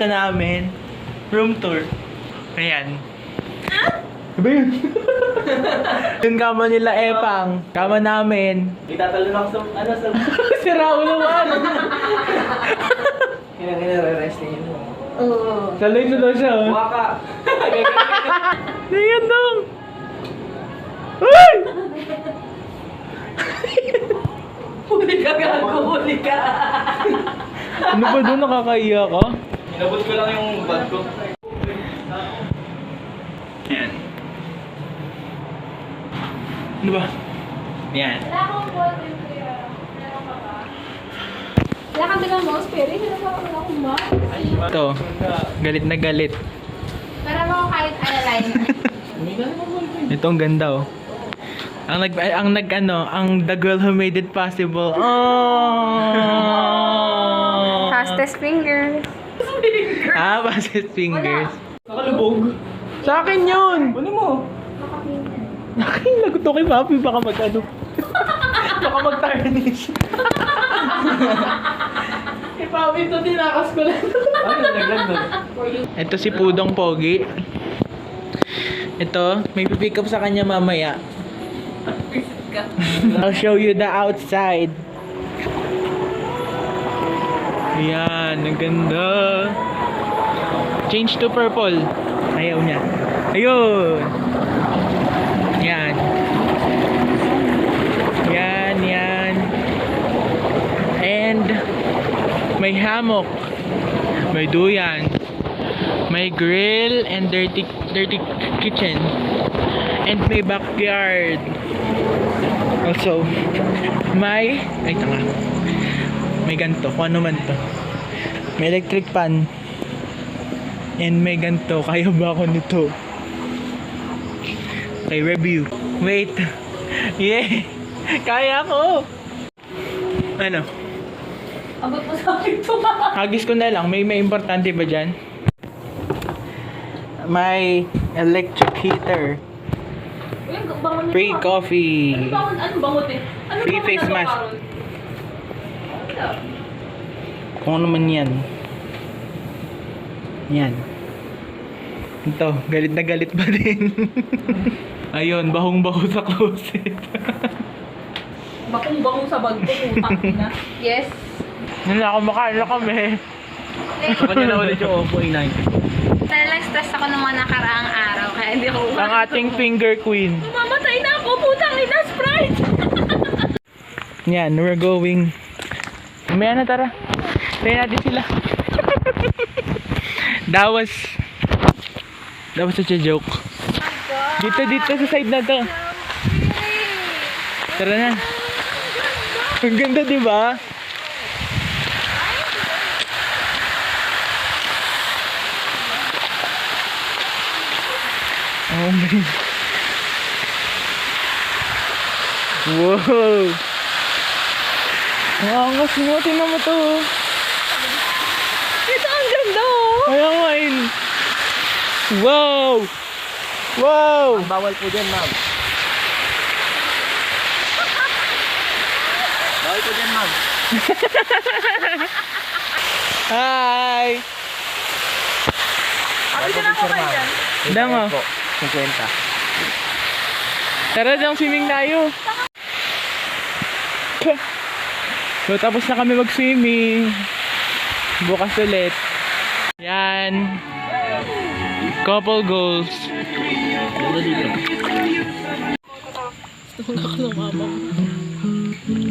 bisita namin. Room tour. Ayan. Diba yun? Yung kama nila Epang. Kama namin. Itatalon ako sa, sa... Si Raul naman. Kinare-resting mo. Oo. Salay na daw siya. Oh. Waka! Tingnan dong. Ay! Huli ka, gago. Huli ka. Ano ba doon? Nakakaiyak ka? Inabot ko lang yung bag ko. Ayan. Ano ba? Yan. Wala akong ballpen kuya. Meron ka ba? Wala kang bilang mouse, pero wala akong mouse. Ito. Galit na galit. Meron ako kahit eyeliner. Ito ang ganda oh. Ang the girl who made it possible. Oh! Fastest fingers. Fastest fingers. Nakalubog. Sa akin yun! Ano mo? Lagot ako kay Papi, baka baka mag-tarnish. Kay Papi ito, tinakas ko lang. Ano nalaglag doon? Ito si Pudong Pogi. Ito, may pipick up sa kanya mamaya. I'll show you the outside. Ayan, ang ganda. Change to purple. Ayaw niya. Ayun. Yan. Yan, yan. And may hammock. May duyan. May grill and dirty kitchen. And may backyard. Also, may ganto. Kung ano man to. May electric pan. And may ganto. Kaya ba ako nito? Okay, review. Wait. Yeah. Kaya ko. Ano? Abot mo sa akin ito. Hagis ko na lang. May importante ba dyan? May electric heater. Free coffee. Anong bangot eh? Anong Free bangot face na to, mask. Carol? Kung ano man yan. Yan. Ito, galit na galit pa din. Ayun, bahong-baho sa closet. Bakong-bakong sa bag ko, utang na. Yes. Kumakain na kami. Sa kanya na ulit yung Oppo A90. Stress ako ng mga nakaraang araw, kaya hindi ako Ang ating finger queen. Mamatay na ako, putang ina, Sprite! Yan, we're going. Mamaya na, tara. Tayo natin sila. That was such a joke. Dito sa side na to. Tara na. Ang ganda, di ba? Oh my. Wow. Ang angas mo, tingnan mo to. Ito ang ganda oh! Kaya nga yun. Wow! Wow! Bawal po dyan, ma'am. Bawal po dyan, ma'am. Hi! Abi na ako kayo dyan. Dang oh. 50. Tara dang swimming tayo. So tapos na kami mag-swimming. Bukas ulit. Yan. Couple goals. Ano dito?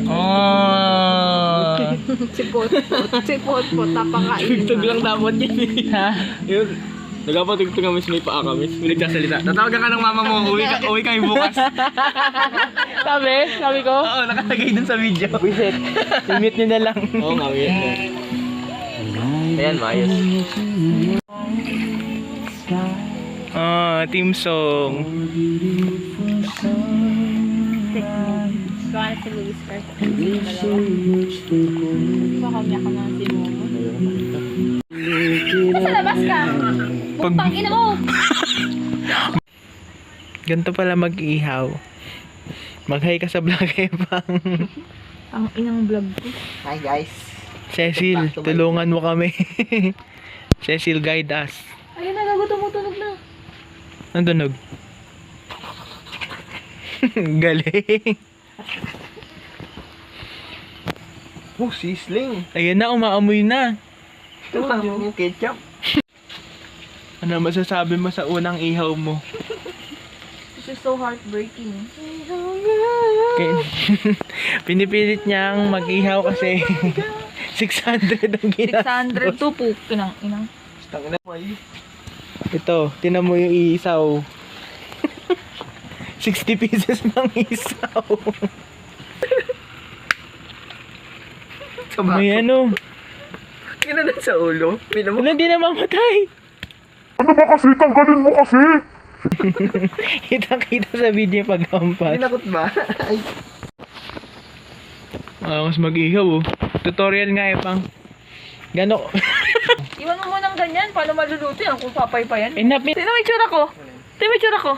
Oh. Sipot, napakain. Tugtog lang dapat yan eh. Ha? Yun. Nagpapatugtog kami may paa kami. May nagsasalita. Tatawagan ka ng mama mo. Uwi kami bukas. Sabi ko? Oo, nakalagay dun sa video. Wisit. I-mute nyo na lang. Oo nga, wait. Ayan, maayos. Team song. Gawin si Luis first. Baka umiyak ka na si Momo. Sa labas ka! Bukpang ina mo! Ganito pala mag-ihaw. Mag-hi ka sa vlog Epang. Ang inang vlog ko. Hi guys. Cecil, tulungan mo kami. Cecil, guide us. Ayun na, gago, tumutunog na. Ang tunog. Galing. Oh, sisling. Ayan na, umaamoy na. Ito lang yung ketchup. Ano masasabi mo sa unang ihaw mo? This is so heartbreaking. Pinipilit niyang mag-ihaw kasi 600 ang ginastos. 600 to po. Inang. Tangina mo ay. Ito, tinan mo yung isaw. 60 pieces ng isaw. May ano. Kinanan sa ulo. Pinamo. Wala, di na mamatay. Ano ba kasi? Tanggalin mo kasi! Kita-kita sa video yung pagkampas. Pinakot ba? Ay. Mas mag-ihaw oh. Tutorial nga eh, pang. Gano? Iwan mo munang ganyan. Paano maluluto yan kung papay pa yan? Inapin. Tingnan mo yung tsura ko. Tingnan mo yung tsura ko.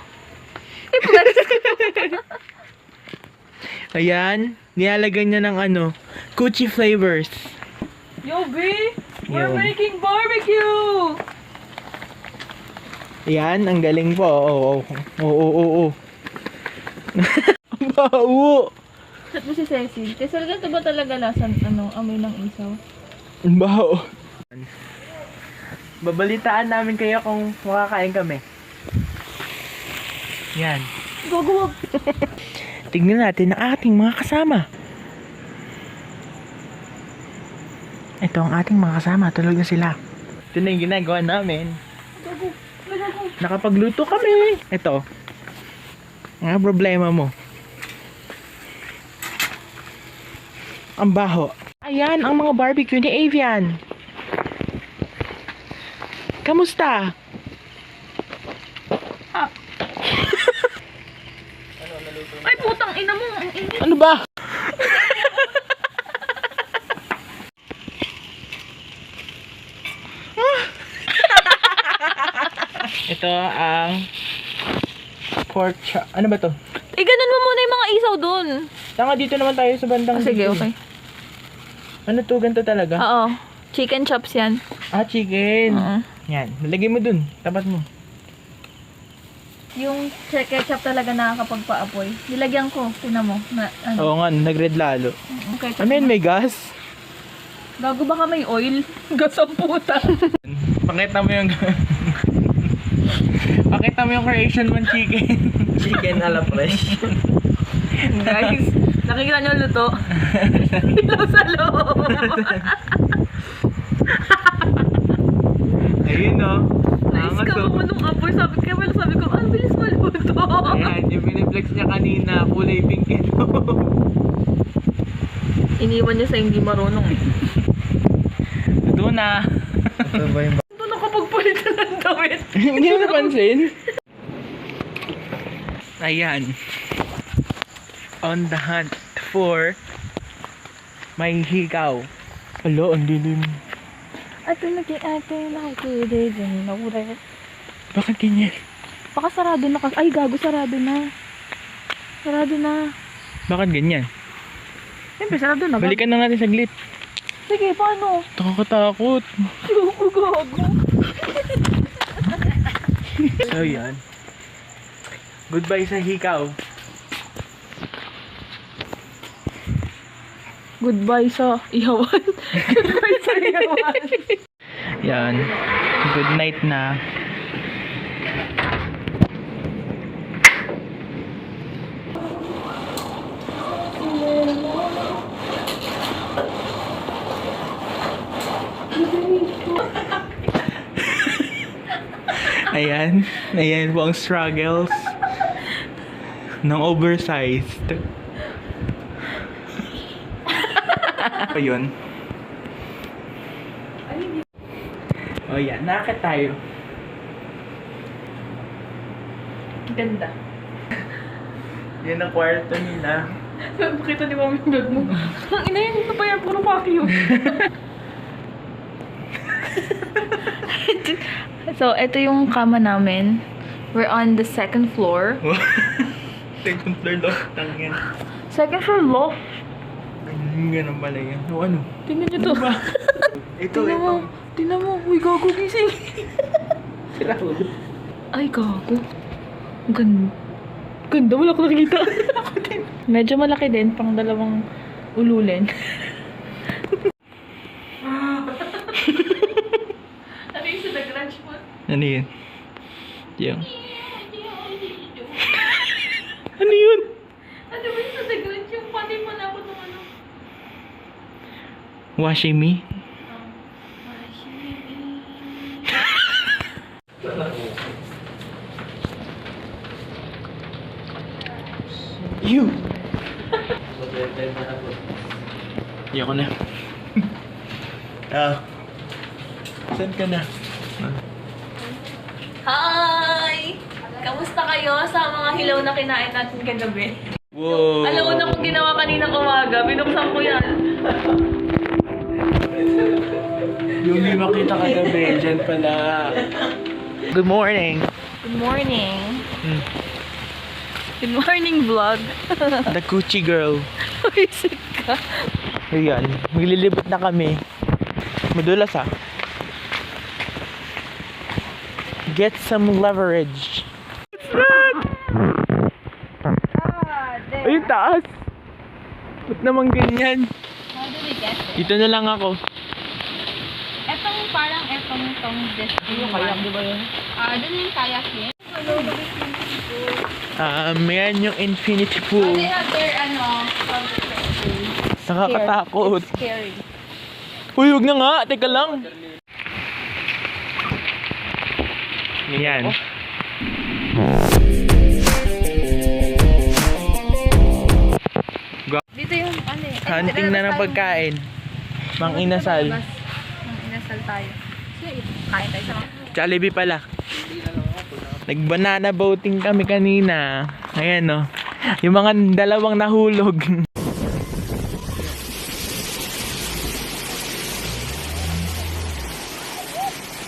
I-press. Ayan. Nilalagyan niya ng ano. Coochie flavors. Yo, B! We're Yo. making barbecue! Ayan, ang galing po. Oo. Ang baho. Chat mo si Cecil. Cecil, ganito ba talaga lasan, amoy ng isaw? Ang baho. Babalitaan namin kayo kung makakain kami. Yan. Gagawag. Tignan natin ang ating mga kasama. Ito ang ating mga kasama. Tulog na sila. Ito na yung ginagawa namin. Nakapagluto kami. Ito. Ang problema mo. Ang baho. Ayan ang mga barbecue ni Avian. Kamusta? Ay, putang ina mo. Ang init. Ano ba? Ito ang pork chop. Ano ba to? Ganun mo muna yung mga isaw dun. Tanga, dito naman tayo sa bandang Sige, dito. okay. Ano to? Ganito talaga? Oo. Chicken chops yan. Chicken. Oo. Yan. Lagay mo dun. Tapat mo. Yung ketchup talaga nakakapagpaapoy. Nilagyan ko. Tingnan mo. Na, ano. Oo nga, nag-red lalo. Okay. Ano yun, may gas? Gago baka may oil? Gas ang puta. Pakita mo yung... Pakita mo yung creation mong chicken. Chicken a la fresh. Guys, nakikita nyo luto. Ilaw sa loob. Ayun o. Nice ka mo nung apoy. Sabi ko, ang bilis maluto. Ayan, yung piniflex niya kanina, kulay pink ito. Iniwan niya sa hindi marunong eh. Ito na. Ito ba yung Ito nakapagpalitan ng damit. Hindi mo napansin? Ayan. On the hunt for may hikaw. Alo, ang dilim. Ate, nakikinig. Nakuray. Bakit ganyan? Baka sarado na kasi. Ay, gago, sarado na. Sarado na. Bakit ganyan? Siyempre, sarado na. Balikan na natin saglit. Sige, paano? Nakakatakot. Gago. So yan. Goodbye sa hikaw. Goodbye sa ihawan. Goodbye sa ihawan. Yan. Good night na. Ayan. Ayan po ang struggles ng oversized. Ayun. O yan, nakakit tayo. Ganda. Yan ang kwarto nila. Pakita ni Mami yung bed mo. Ang ina yan, ito pa yan. Puro vacuum. So, ito yung kama namin. We're on the second floor. Second floor loft lang yan. Second floor loft? Ganun pala yan. O ano? Tingnan nyo to. Ito, Tingnan mo. Tingnan mo. Uy, gago, gising. Sira ulo. Ay, gago. Ganda. Ganda, wala ko nakikita. Medyo malaki din, pang dalawang ululin. Ano yung sa nag-ranch mo? Ano yun? Yung. Ano yun? Ano ba yung sa nag-ranch yung pati mo na ako nung ano? Washing me? You! Ayoko na. Saan ka na? Hi! Kamusta kayo sa mga hilaw na kinain natin kagabi? Wow! Alam mo na kung ginawa kaninang umaga, binuksan ko yan. Yung di makita kagabi, dyan pala. Good morning. Good morning. Hmm. Good morning, vlog. The Coochie Girl. Isip ka. Ayan, maglilibot na kami. Madulas ah. Get some leverage. Ay, taas! Ba't naman ganyan? How do we get it? Dito na lang ako. Etong parang etong destiny. Kayak, di ba yun? Doon yung kayak yun. Yan yung infinity pool. They have their, Nakakatakot. scary. Uy, huwag na nga. Teka lang. Yan. Dito yung, Hunting na ng pagkain. Mang inasal. Mang inasal tayo. Kain tayo sa mga. Jollibee pala. Nag-banana boating kami kanina. Ayan no. Yung mga dalawang nahulog.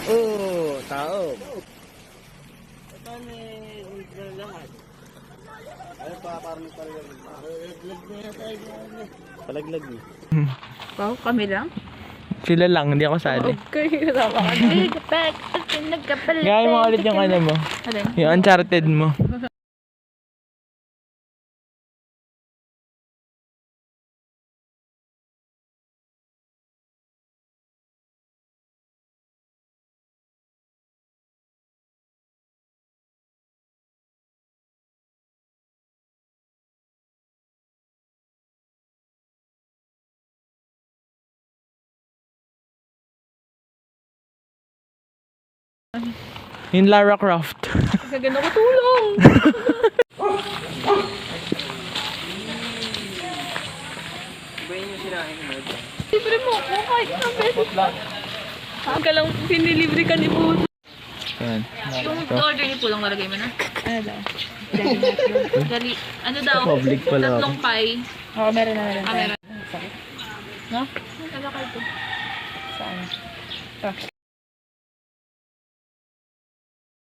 Oh, tao. Palaglag eh. Wow, kami lang? Sila lang, hindi ako sali. Okay, kasama ka. Gaya mo ulit yung ano mo. Alin? Yung Uncharted mo. Yung Lara Croft. Kagano ko tulong. Libre mo ako kahit isang beses lang. Saan ka lang pinilibre ka ni Puto? Yan. Yung order ni Pulong nalagay mo na? Ano daw? Dali. Ano daw? Public pala ako. Tatlong pie. Oo, meron na meron. Ah, meron. No? Nagkakal to. Saan?